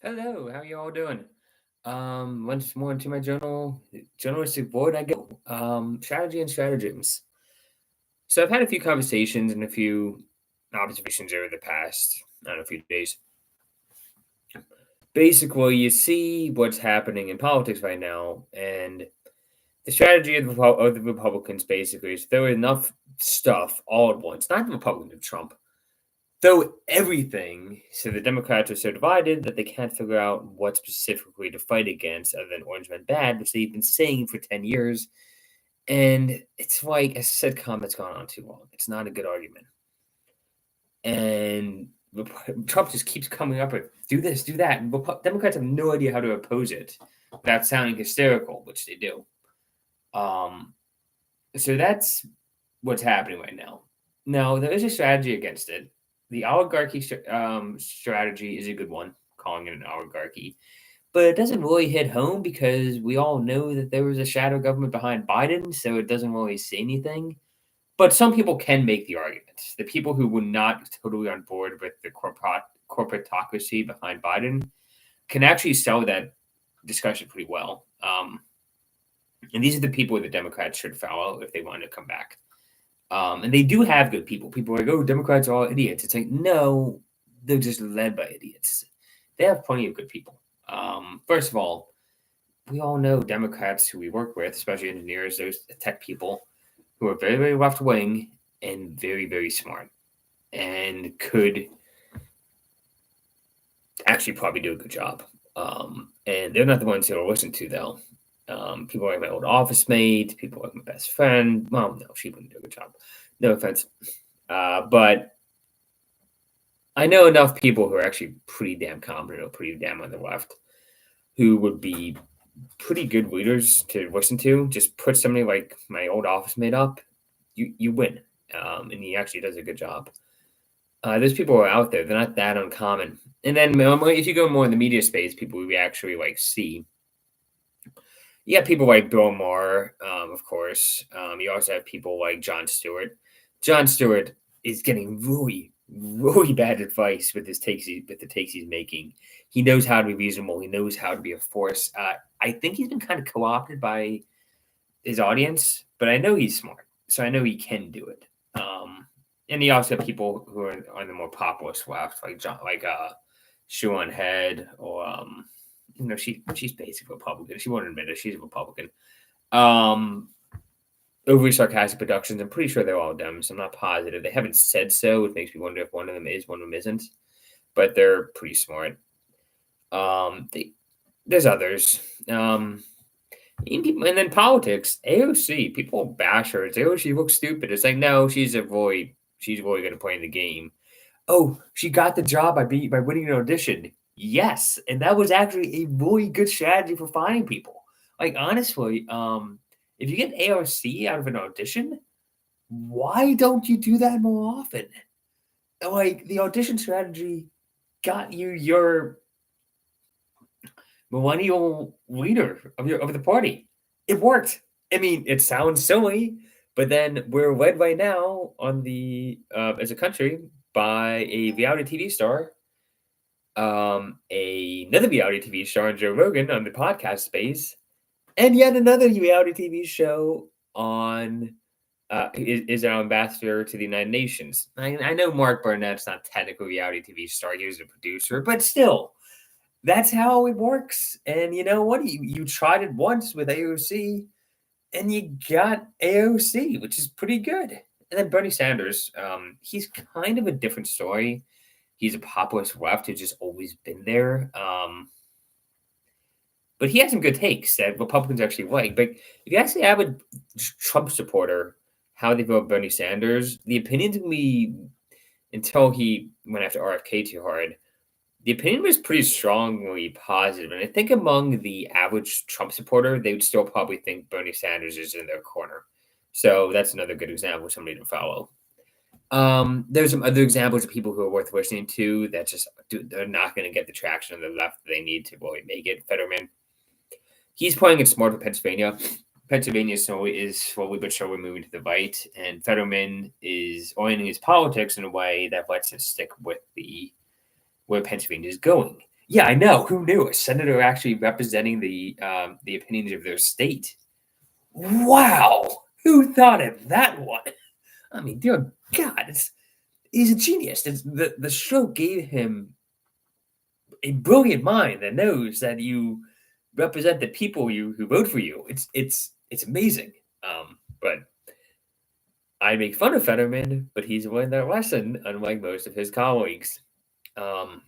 Hello, how you all doing? Once more into my journalistic void I go. Strategy and Strategems. So I've had a few conversations and a few observations over the past, I don't know, few days. Basically, you see what's happening in politics right now, and the strategy of the Republicans basically is throw enough stuff all at once. Not the Republicans of Trump, throw everything. So the Democrats are so divided that they can't figure out what specifically to fight against other than Orange Men Bad, which they've been saying for 10 years. And it's like a sitcom that's gone on too long. It's not a good argument. And Trump just keeps coming up with do this, do that. And Democrats have no idea how to oppose it without sounding hysterical, which they do. Um, so that's what's happening right now. Now, there is a strategy against it. The oligarchy strategy is a good one, calling it an oligarchy. But it doesn't really hit home because we all know that there was a shadow government behind Biden, so it doesn't really say anything. But some people can make the argument. The people who were not totally on board with the corporatocracy behind Biden can actually sell that discussion pretty well. And these are the people the Democrats should follow if they want to come back. And they do have good people. People are like, oh, Democrats are all idiots. It's like, no, they're just led by idiots. They have plenty of good people. First of all, we all know Democrats who we work with, especially engineers, those tech people who are very, very left wing and very, very smart and could actually probably do a good job. And they're not the ones who are listened to, though. People like my old office mate, people like my best friend. Well, no, she wouldn't do a good job. No offense. But I know enough people who are actually pretty damn competent or pretty damn on the left who would be pretty good leaders to listen to. Just put somebody like my old office mate up, you win. And he actually does a good job. Those people are out there. They're not that uncommon. And then if you go more in the media space, people we actually like see. You have people like Bill Maher, of course. You also have people like Jon Stewart. Jon Stewart is getting really, really bad advice with the takes he's making. He knows how to be reasonable. He knows how to be a force. I think he's been kind of co-opted by his audience, but I know he's smart, so I know he can do it. And you also have people who are on the more populist left, like Sean Head, or she's basically Republican. She won't admit it. She's a Republican. Overly sarcastic productions. I'm pretty sure they're all Dems. I'm not positive. They haven't said so. It makes me wonder if one of them is, one of them isn't. But they're pretty smart. There's others. And then politics. AOC. People bash her. It's like, oh, she looks stupid. It's like, no, she's really going to play in the game. Oh, she got the job by winning an audition. Yes, and that was actually a really good strategy for finding people. Like honestly, if you get AOC out of an audition, why don't you do that more often? Like the audition strategy got you your millennial leader of the party. It worked. I mean, it sounds silly, but then we're led right now on the as a country by a reality TV star, another reality TV star on Joe Rogan on the podcast space, and yet another reality TV show on is our ambassador to the United Nations. I know Mark Burnett's not technically a reality TV star; he was a producer, but still, that's how it works. And you know what? You tried it once with AOC, and you got AOC, which is pretty good. And then Bernie Sanders, he's kind of a different story. He's a populist left who's just always been there. But he has some good takes that Republicans actually like. But if you actually have a Trump supporter, how they vote Bernie Sanders, the opinions can be, until he went after RFK too hard, the opinion was pretty strongly positive. And I think among the average Trump supporter, they would still probably think Bernie Sanders is in their corner. So that's another good example of somebody to follow. There's some other examples of people who are worth listening to that just they're not going to get the traction on the left that they need to really make it. Fetterman, he's playing it smart for Pennsylvania. Pennsylvania is slowly but surely moving to the right, and Fetterman is orienting his politics in a way that lets him stick with where Pennsylvania is going. Yeah, I know. Who knew? A senator actually representing the opinions of their state. Wow, who thought of that one? I mean, dear God, he's a genius. The show gave him a brilliant mind that knows that you represent the people who vote for you. It's amazing. But I make fun of Fetterman, but he's learned that lesson, unlike most of his colleagues. Um,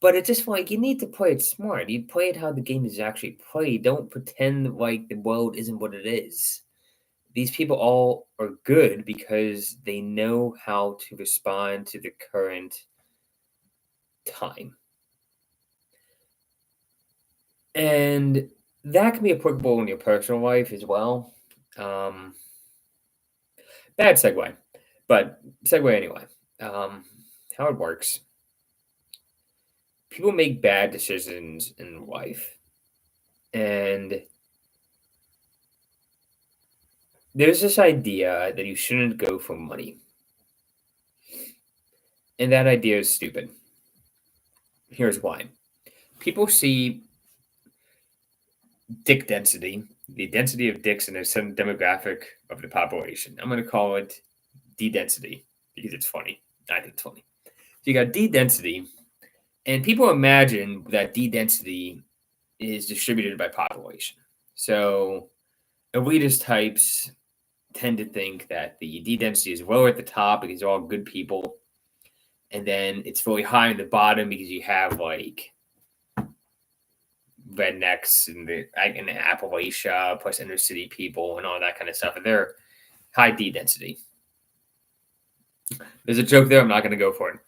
but it's just like you need to play it smart. You play it how the game is actually played. Don't pretend like the world isn't what it is. These people all are good because they know how to respond to the current time. And that can be applicable in your personal life as well. Um, Bad segue, but segue anyway. How it works. People make bad decisions in life, and there's this idea that you shouldn't go for money, and that idea is stupid. Here's why. People see dick density, the density of dicks in a certain demographic of the population. I'm going to call it D density because it's funny. I think it's funny. So you got D density, and people imagine that D density is distributed by population. So elitist types tend to think that the D density is lower at the top because they're all good people, and then it's really high in the bottom because you have like rednecks in Appalachia plus inner city people and all that kind of stuff, and they're high D density. There's a joke there. I'm not going to go for it.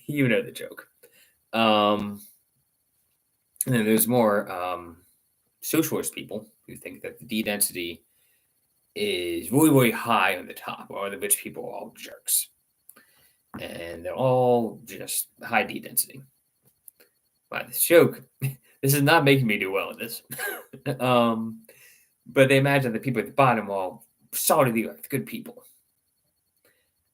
You know the joke. And then there's more socialist people who think that the D density is really, really high on the top, or the rich people are all jerks. And they're all just high D density. By this joke, this is not making me do well at this. But they imagine the people at the bottom are all solid of the earth, good people.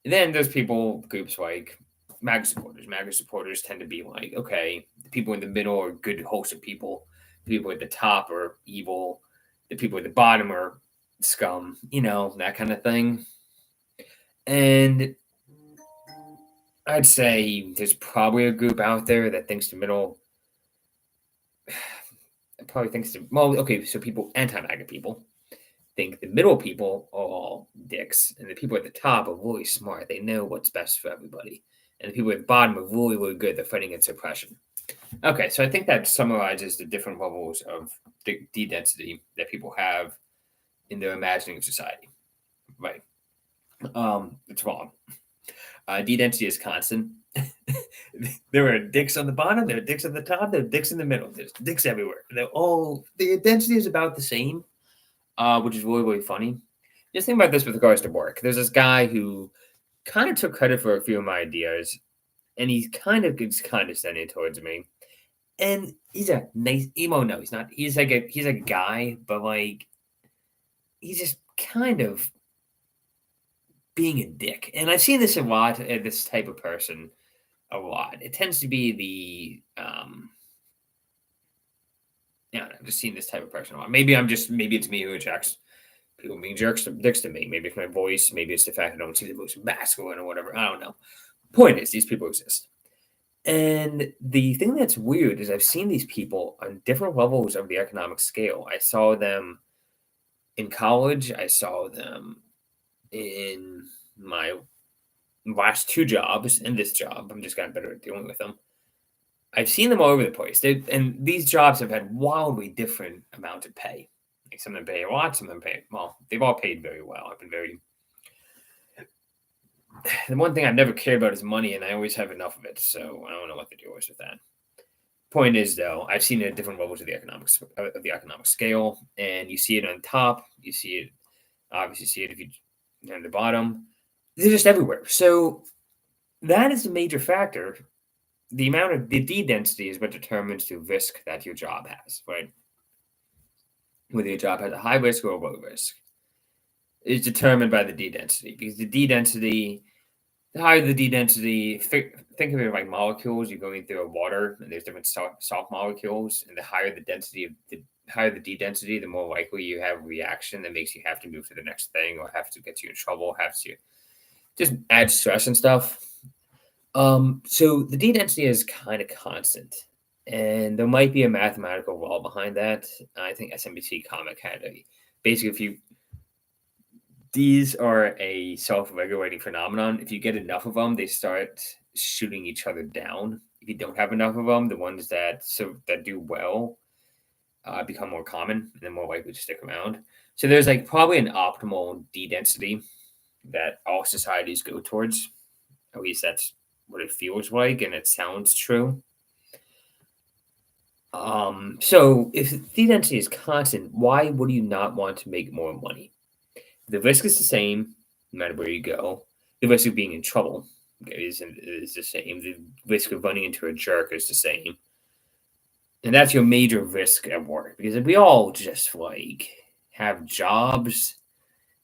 And then there's groups like MAGA supporters. MAGA supporters tend to be like, okay, the people in the middle are good, wholesome people. The people at the top are evil. The people at the bottom are scum, that kind of thing. And I'd say there's probably a group out there that thinks the middle probably thinks so people, anti-MAGA people, think the middle people are all dicks, and the people at the top are really smart. They know what's best for everybody. And the people at the bottom are really, really good. They're fighting against oppression. Okay, so I think that summarizes the different levels of D density that people have in their imagining of society. Right. It's wrong. D density is constant. There are dicks on the bottom, there are dicks on the top, there are dicks in the middle. There's dicks everywhere. The density is about the same, which is really, really funny. Just think about this with regards to work. There's this guy who kind of took credit for a few of my ideas, and he kind of gets condescending towards me. And he's a nice emo. No, he's not. He's like a guy, but like he's just kind of being a dick. And I've seen this a lot. This type of person, a lot. It tends to be I've just seen this type of person a lot. Maybe it's me who attracts people being dicks to me. Maybe it's my voice. Maybe it's the fact that I don't see the most masculine or whatever. I don't know. Point is, these people exist. And the thing that's weird is I've seen these people on different levels of the economic scale. I saw them in college. I saw them in my last two jobs and this job. I'm just gotten better at dealing with them. I've seen them all over the place. And these jobs have had wildly different amounts of pay. Like some of them pay a lot, some of them pay, well, they've all paid very well. The one thing I've never cared about is money, and I always have enough of it, so I don't know what the deal is with that. Point is, though, I've seen it at different levels of the economic scale, and you see it on top. You see it, obviously, see it if you're on the bottom. They're just everywhere. So that is a major factor. The amount of the D density is what determines the risk that your job has, right? Whether your job has a high risk or a low risk is determined by the D density, because the higher the D density, think of it like molecules. You're going through a water, and there's different salt molecules, and the higher the density of the higher the D density, the more likely you have a reaction that makes you have to move to the next thing, or have to get you in trouble, have to just add stress and stuff. So the D density is kind of constant, and there might be a mathematical law behind that. I think SMBC comic had a basically if you these are a self-regulating phenomenon. If you get enough of them, they start shooting each other down. If you don't have enough of them, the ones that do well become more common and then more likely to stick around. So there's like probably an optimal D density that all societies go towards. At least that's what it feels like, and it sounds true. So if D density is constant, why would you not want to make more money? The risk is the same no matter where you go. The risk of being in trouble is the same. The risk of running into a jerk is the same. And that's your major risk at work, because if we all just like have jobs,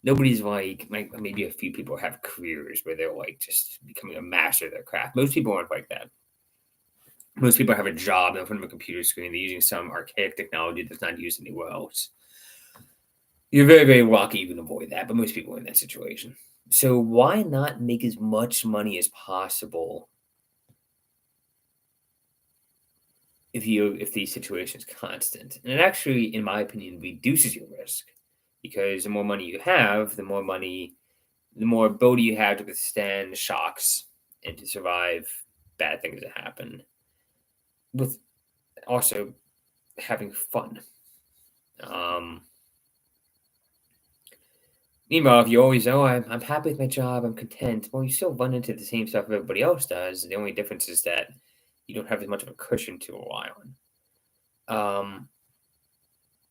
nobody's like maybe a few people have careers where they're like just becoming a master of their craft. Most people aren't like that. Most people have a job in front of a computer screen. They're using some archaic technology that's not used anywhere else. You're very, very lucky you can avoid that, but most people are in that situation. So why not make as much money as possible if the situation is constant? And it actually, in my opinion, reduces your risk, because the more money you have, the more ability you have to withstand shocks and to survive bad things that happen, with also having fun. Meanwhile, if you always, I'm happy with my job, I'm content, well, you still run into the same stuff everybody else does. The only difference is that you don't have as much of a cushion to rely on.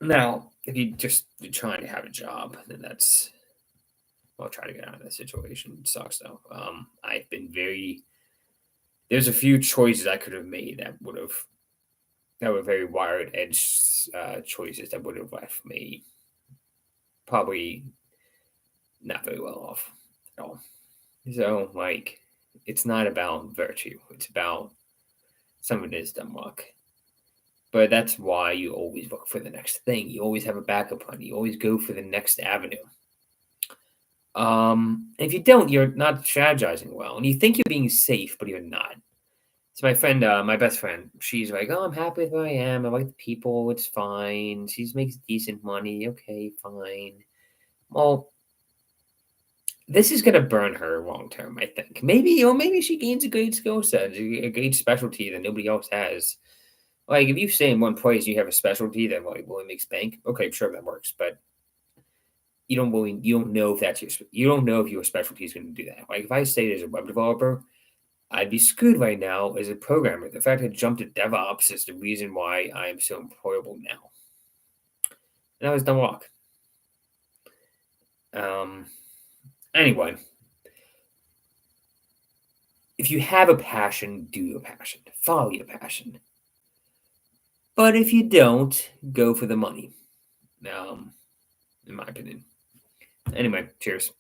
Now, if you're trying to have a job, then I'll try to get out of that situation. It sucks though. I've been there's a few choices I could have made that were very wired edge choices that would have left me probably not very well off at all. So, like, it's not about virtue. It's about some of it is dumb luck. But that's why you always look for the next thing. You always have a backup plan. You always go for the next avenue. If you don't, you're not strategizing well, and you think you're being safe, but you're not. So my friend, my best friend, she's like, "Oh, I'm happy with where I am. I like the people. It's fine. She makes decent money. Okay, fine." Well, this is gonna burn her long term, I think. Maybe she gains a great skill set, a great specialty that nobody else has. Like, if you stay in one place, you have a specialty that like really makes bank. Okay, sure, that works, but you don't know if you don't know if your specialty is going to do that. Like, if I stayed as a web developer, I'd be screwed right now as a programmer. The fact I jumped to DevOps is the reason why I am so employable now. And that was dumb luck. Anyway, if you have a passion, do your passion. Follow your passion. But if you don't, go for the money. In my opinion. Anyway, cheers.